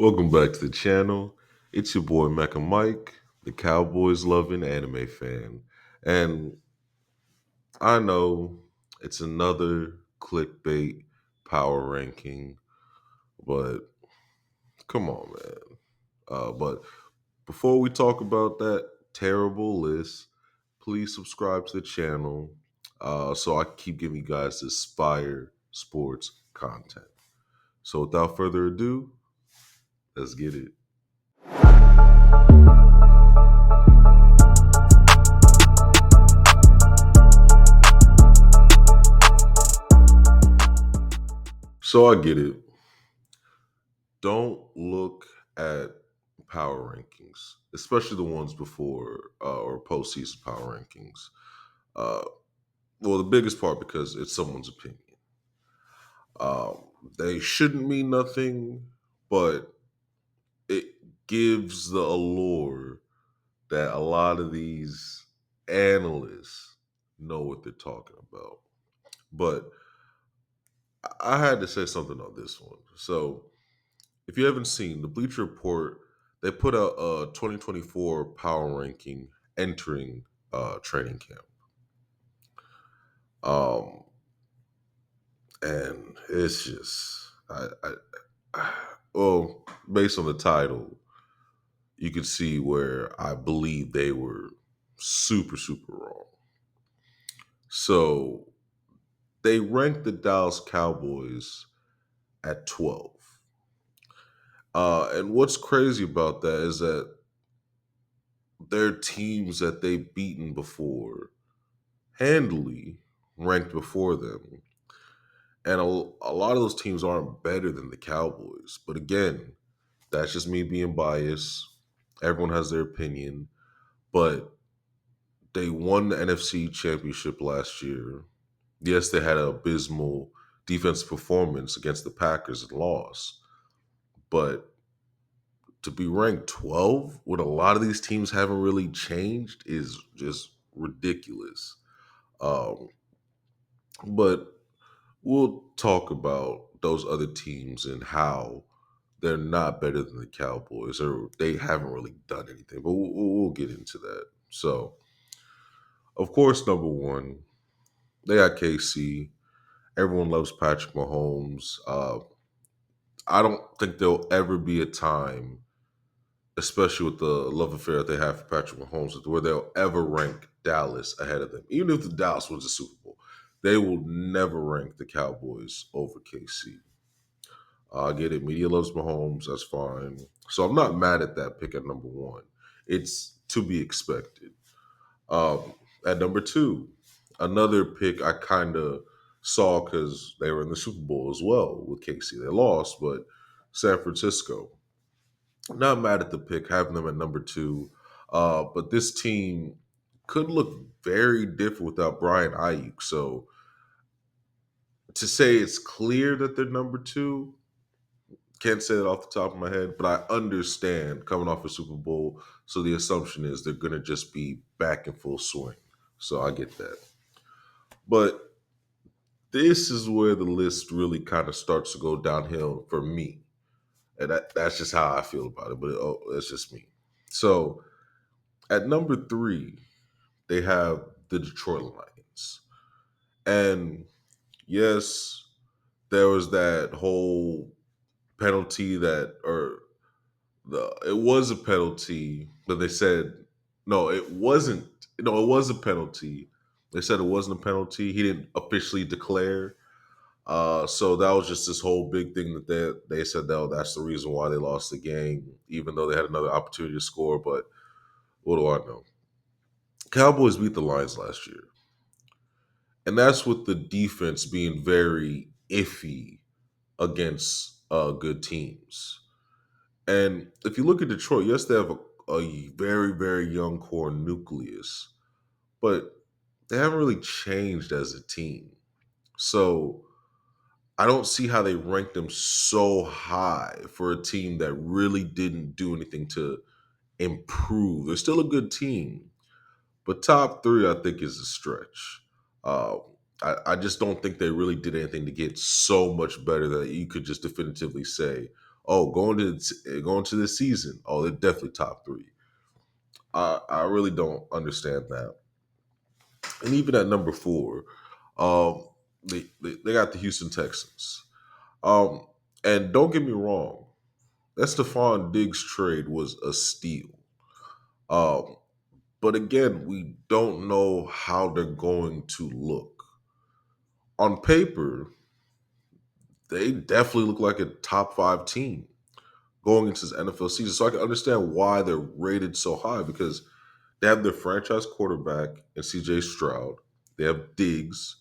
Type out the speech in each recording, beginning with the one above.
Welcome back to the channel. It's your boy Mecha Mike, the Cowboys loving anime fan. And I know it's another clickbait power ranking, but come on, man. But before we talk about that terrible list, please subscribe to the channel so I can keep giving you guys this fire sports content. So without further ado, let's get it. So I get it. Don't look at power rankings, especially the ones before or postseason power rankings. Uh, well, the biggest part because it's someone's opinion. Um, they shouldn't mean nothing, but it gives the allure that a lot of these analysts know what they're talking about. But I had to say something on this one. So if you haven't seen the Bleacher Report, they put out a 2024 power ranking entering training camp. Um, and it's just, well, based on the title, you can see where I believe they were super, super wrong. So they ranked the Dallas Cowboys at 12. And what's crazy about that is that their teams that they've beaten before handily ranked before them. And a lot of those teams aren't better than the Cowboys. But again, that's just me being biased. Everyone has their opinion. But they won the NFC championship last year. Yes, they had an abysmal defensive performance against the Packers and lost. But to be ranked 12 when a lot of these teams haven't really changed is just ridiculous. Um, but we'll talk about those other teams and how they're not better than the Cowboys or they haven't really done anything. But we'll get into that. So, of course, number one, they got KC. Everyone loves Patrick Mahomes. I don't think there'll ever be a time, especially with the love affair that they have for Patrick Mahomes, where they'll ever rank Dallas ahead of them. Even if the Dallas wins the Super Bowl, they will never rank the Cowboys over KC. I get it. Media loves Mahomes. That's fine. So I'm not mad at that pick at number one. It's to be expected. Um, at number two, another pick I kind of saw because they were in the Super Bowl as well with KC. They lost, but San Francisco. Not mad at the pick, having them at number two. But this team could look very different without Brian Ayuk. So to say it's clear that they're number two, can't say it off the top of my head, but I understand coming off a Super Bowl. So the assumption is they're going to just be back in full swing. So I get that. But this is where the list really kind of starts to go downhill for me. And that's just how I feel about it. But it's just me. So at number three, they have the Detroit Lions. And yes, there was that whole penalty that, or it was a penalty, but they said no, it wasn't. No, it was a penalty. They said it wasn't a penalty. He didn't officially declare. So that was just this whole big thing that they said that that's the reason why they lost the game, even though they had another opportunity to score. But what do I know? Cowboys beat the Lions last year, and that's with the defense being very iffy against good teams. And if you look at Detroit, yes, they have a very, very young core nucleus, but they haven't really changed as a team. So I don't see how they rank them so high for a team that really didn't do anything to improve. They're still a good team, but top three, I think, is a stretch. Uh, I just don't think they really did anything to get so much better that you could just definitively say, Oh, going to this season, oh, they're definitely top three. I really don't understand that. And even at number four, um, they got the Houston Texans. Um, and don't get me wrong, that Stephon Diggs trade was a steal. Um, but again, we don't know how they're going to look. On paper, they definitely look like a top five team going into this NFL season. So I can understand why they're rated so high because they have their franchise quarterback in CJ Stroud. They have Diggs,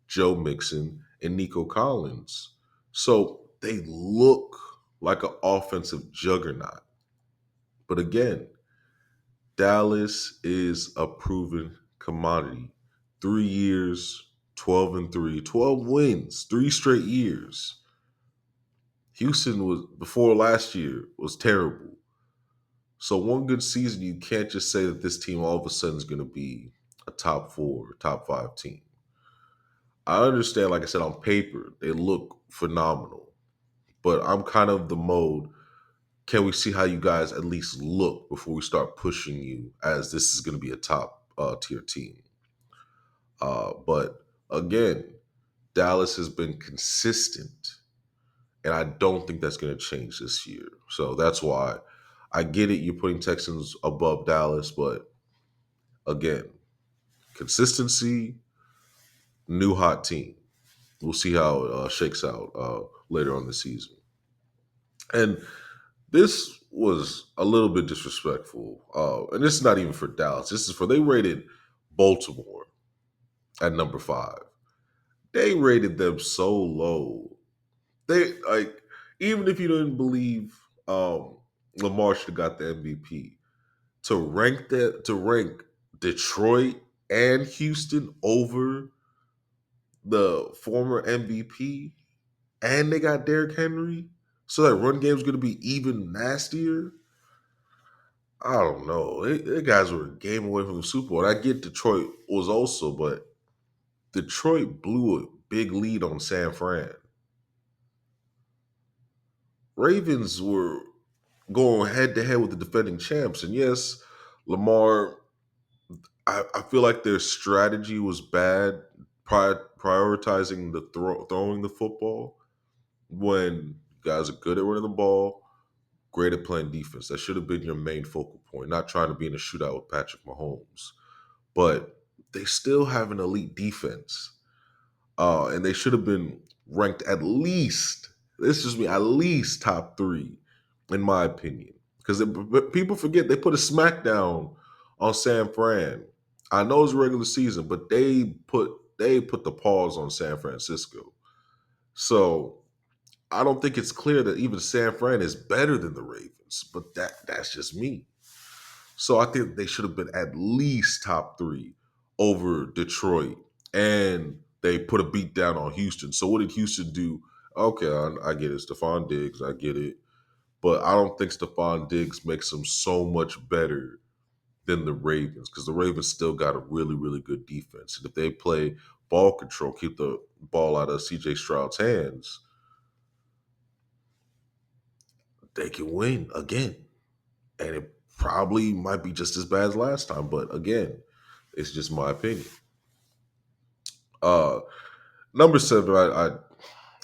Joe Mixon, and Nico Collins. So they look like an offensive juggernaut. But again, Dallas is a proven commodity. 3 years, 12-3, 12 wins, 3 straight years. Houston was before last year was terrible. So one good season, you can't just say that this team all of a sudden is going to be a top four, top five team. I understand, like I said, on paper, they look phenomenal. But I'm kind of the mode. Can we see how you guys at least look before we start pushing you as this is going to be a top tier team? But again, Dallas has been consistent, and I don't think that's going to change this year. So that's why I get it. You're putting Texans above Dallas, but again, consistency, new hot team. We'll see how it shakes out later on the season. And this was a little bit disrespectful. And this is not even for Dallas. This is for they rated Baltimore at number five. They rated them so low. They like even if you didn't believe Lamar should have got the MVP, to rank Detroit and Houston over the former MVP, and they got Derrick Henry, so that run game's going to be even nastier. I don't know. They guys were a game away from the Super Bowl. And I get Detroit was also, but Detroit blew a big lead on San Fran. Ravens were going head to head with the defending champs, and yes, Lamar. I feel like their strategy was bad, prioritizing the throwing the football when guys are good at running the ball, great at playing defense. That should have been your main focal point, not trying to be in a shootout with Patrick Mahomes. But they still have an elite defense. And they should have been ranked at least, this is me, at least top three, in my opinion. Because people forget they put a smackdown on San Fran. I know it's regular season, but they put the pause on San Francisco. So I don't think it's clear that even San Fran is better than the Ravens, but that's just me. So I think they should have been at least top three over Detroit, and they put a beat down on Houston. So what did Houston do? Okay, I get it, Stephon Diggs, I get it, but I don't think Stephon Diggs makes them so much better than the Ravens because the Ravens still got a really really good defense, and if they play ball control, keep the ball out of C.J. Stroud's hands, they can win again. And it probably might be just as bad as last time. But again, it's just my opinion. Uh Number seven,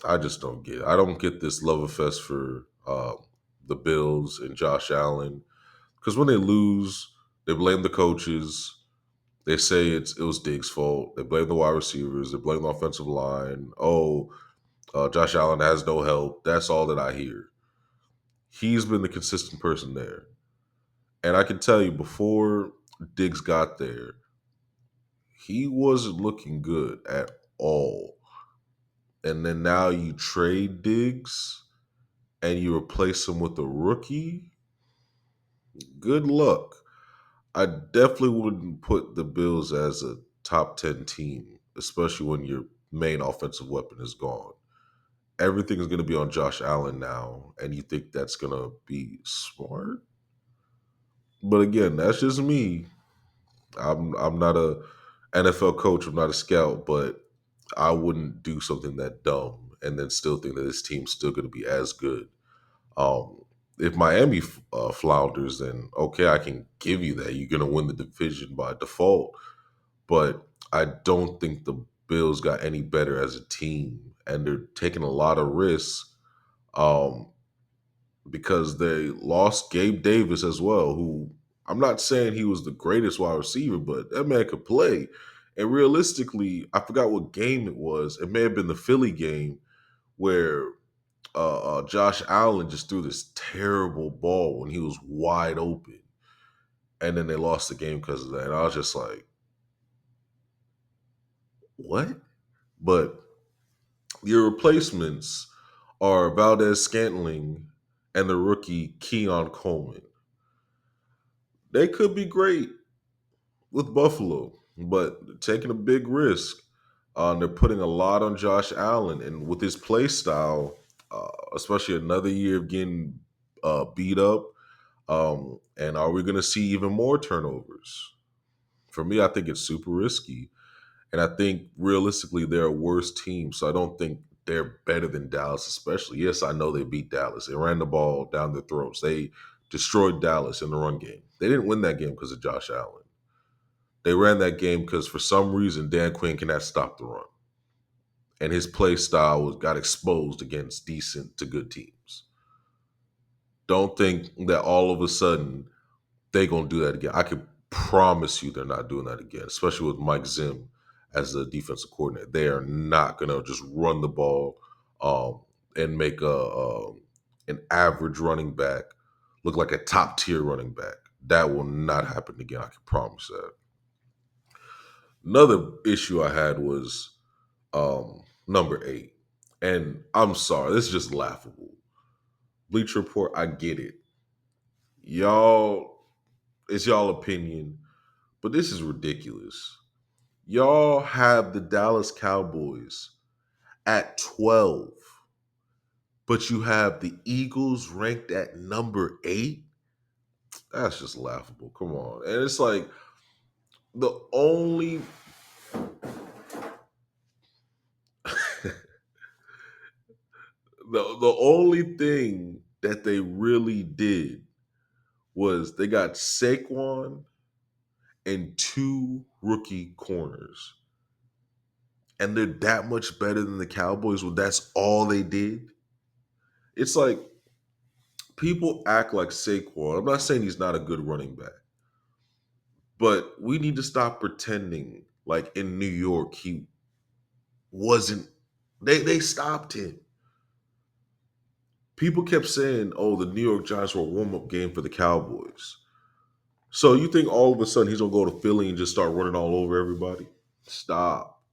I just don't get it. I don't get this love fest for the Bills and Josh Allen because when they lose, they blame the coaches. They say it was Diggs' fault. They blame the wide receivers. They blame the offensive line. Oh, Josh Allen has no help. That's all that I hear. He's been the consistent person there. And I can tell you before Diggs got there, he wasn't looking good at all. And then now you trade Diggs and you replace him with a rookie. Good luck. I definitely wouldn't put the Bills as a top 10 team, especially when your main offensive weapon is gone. Everything is going to be on Josh Allen now, and you think that's going to be smart? But again, that's just me. I'm not a NFL coach. I'm not a scout, but I wouldn't do something that dumb and then still think that this team's still going to be as good. Um, if Miami flounders, then okay, I can give you that. You're going to win the division by default. But I don't think the Bills got any better as a team, and they're taking a lot of risks um, because they lost Gabe Davis as well, who I'm not saying he was the greatest wide receiver, but that man could play. And realistically, I forgot what game it was. It may have been the Philly game where Josh Allen just threw this terrible ball when he was wide open, and then they lost the game because of that. And I was just like, "What?" But your replacements are Valdez Scantling and the rookie Keon Coleman. They could be great with Buffalo, but they're taking a big risk. They're putting a lot on Josh Allen, and with his play style, especially another year of getting beat up. And are we going to see even more turnovers? For me, I think it's super risky. And I think realistically, they're a worse team. So I don't think they're better than Dallas, especially. Yes, I know they beat Dallas. They ran the ball down their throats. They destroyed Dallas in the run game. They didn't win that game because of Josh Allen. They ran that game because for some reason Dan Quinn cannot stop the run. And his play style got exposed against decent to good teams. Don't think that all of a sudden they're gonna do that again. I can promise you they're not doing that again, especially with Mike Zim as the defensive coordinator. They are not gonna just run the ball and make an average running back look like a top tier running back. That will not happen again. I can promise that. Another issue I had was number 8, and I'm sorry, this is just laughable. Bleacher Report, I get it, y'all. It's y'all opinion, but this is ridiculous. Y'all have the Dallas Cowboys at 12, but you have the Eagles ranked at number 8. That's just laughable. Come on. And it's like the only the only thing that they really did was they got Saquon and 2 rookie corners. And they're that much better than the Cowboys. Well, that's all they did. It's like people act like Saquon. I'm not saying he's not a good running back, but we need to stop pretending like in New York he wasn't. They stopped him. People kept saying, "Oh, the New York Giants were a warm up game for the Cowboys." So you think all of a sudden he's gonna go to Philly and just start running all over everybody? Stop.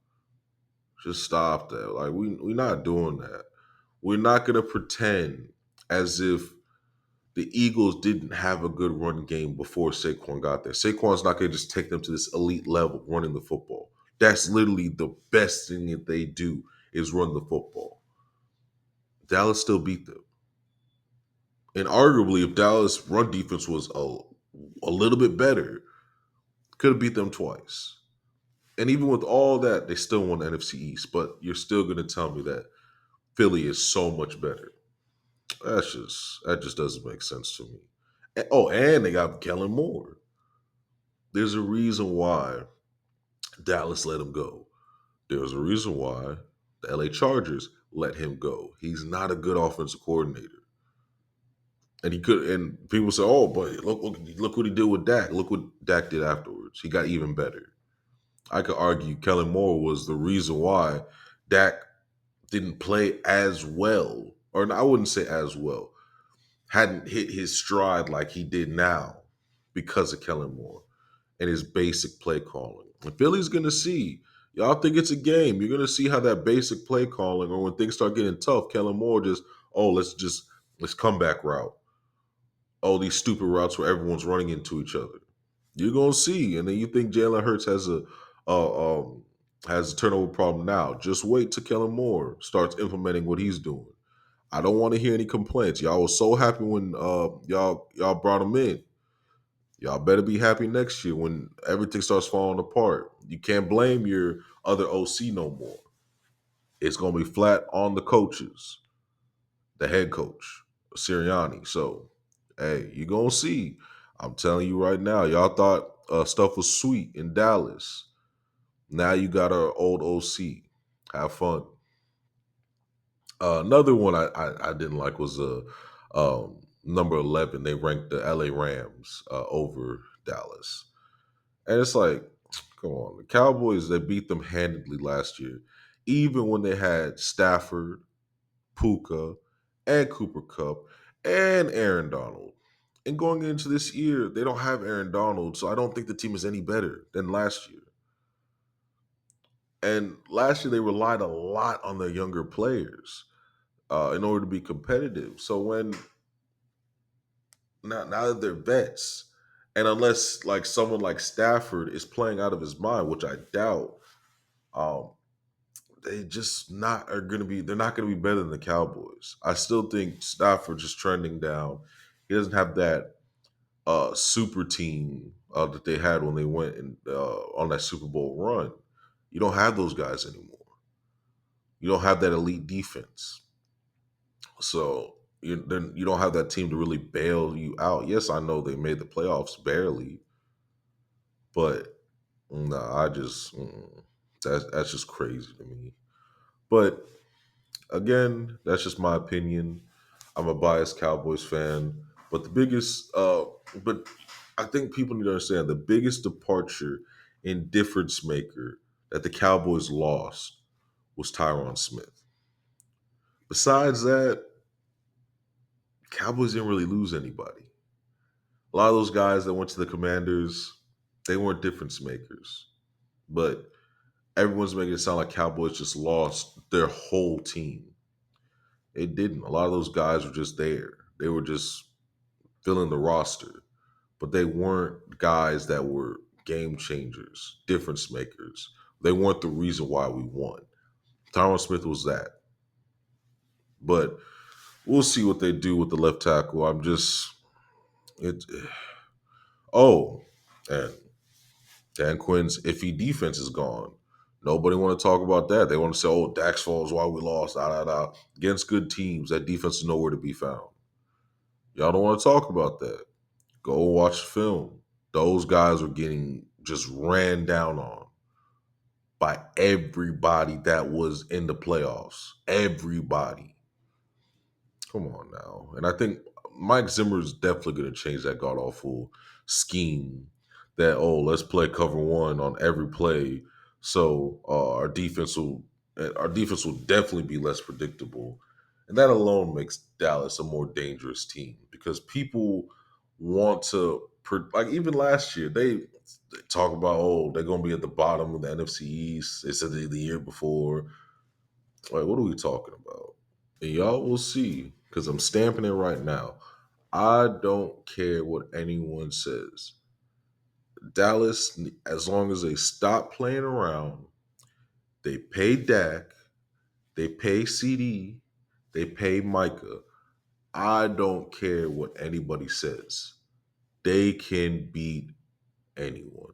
Just stop that. Like we're not doing that. We're not gonna pretend as if the Eagles didn't have a good run game before Saquon got there. Saquon's not going to just take them to this elite level running the football. That's literally the best thing that they do is run the football. Dallas still beat them. And arguably, if Dallas' run defense was a little bit better, could have beat them twice. And even with all that, they still won the NFC East. But you're still going to tell me that Philly is so much better. That just doesn't make sense to me. Oh, and they got Kellen Moore. There's a reason why Dallas let him go. There's a reason why the LA Chargers let him go. He's not a good offensive coordinator. And he could and people say, oh, but look what he did with Dak. Look what Dak did afterwards. He got even better. I could argue Kellen Moore was the reason why Dak didn't play as well. Or no, I wouldn't say as well. Hadn't hit his stride like he did now because of Kellen Moore and his basic play calling. And Philly's going to see. Y'all think it's a game. You're going to see how that basic play calling, or when things start getting tough, Kellen Moore let's comeback route. Oh, these stupid routes where everyone's running into each other. You're going to see. And then you think Jalen Hurts uh, um, has a turnover problem now. Just wait till Kellen Moore starts implementing what he's doing. I don't want to hear any complaints. Y'all was so happy when y'all brought him in. Y'all better be happy next year when everything starts falling apart. You can't blame your other OC no more. It's gonna be flat on the coaches, the head coach. Sirianni. So, hey, you gonna see. I'm telling you right now, y'all thought stuff was sweet in Dallas. Now you got our old OC. Have fun. Another one I didn't like was number 11. They ranked the LA Rams over Dallas. And it's like, come on. The Cowboys, they beat them handedly last year. Even when they had Stafford, Puka, and Cooper Cup, and Aaron Donald. And going into this year, they don't have Aaron Donald, so I don't think the team is any better than last year. And last year, they relied a lot on their younger players in order to be competitive. So when now that they're vets, and unless like someone like Stafford is playing out of his mind, which I doubt, um, they just not are going to be. They're not going to be better than the Cowboys. I still think Stafford is trending down. He doesn't have that super team that they had when they went on that Super Bowl run. You don't have those guys anymore. You don't have that elite defense. So then you don't have that team to really bail you out. Yes, I know they made the playoffs barely, but no, that's just crazy to me. But again, that's just my opinion. I'm a biased Cowboys fan, but but I think people need to understand the biggest departure in difference maker that the Cowboys lost was Tyron Smith. Besides that, Cowboys didn't really lose anybody. A lot of those guys that went to the Commanders, they weren't difference makers. But everyone's making it sound like Cowboys just lost their whole team. It didn't. A lot of those guys were just there. They were just filling the roster. But they weren't guys that were game changers, difference makers. They weren't the reason why we won. Tyron Smith was that. But we'll see what they do with the left tackle. I'm just it. Oh, and Dan Quinn's iffy defense is gone. Nobody want to talk about that. They want to say, "Oh, Dak's fault is why we lost." Da, da, da. Against good teams, that defense is nowhere to be found. Y'all don't want to talk about that. Go watch the film. Those guys are getting just ran down on by everybody that was in the playoffs. Everybody. Come on now. And I think Mike Zimmer is definitely going to change that god awful scheme that, oh, let's play cover one on every play. So our defense will definitely be less predictable. And that alone makes Dallas a more dangerous team because people want to like even last year they talk about, oh, they're going to be at the bottom of the NFC East. They said the year before. Like, what are we talking about? And y'all will see, because I'm stamping it right now. I don't care what anyone says. Dallas, as long as they stop playing around, they pay Dak, they pay CD, they pay Micah. I don't care what anybody says. They can beat anyone.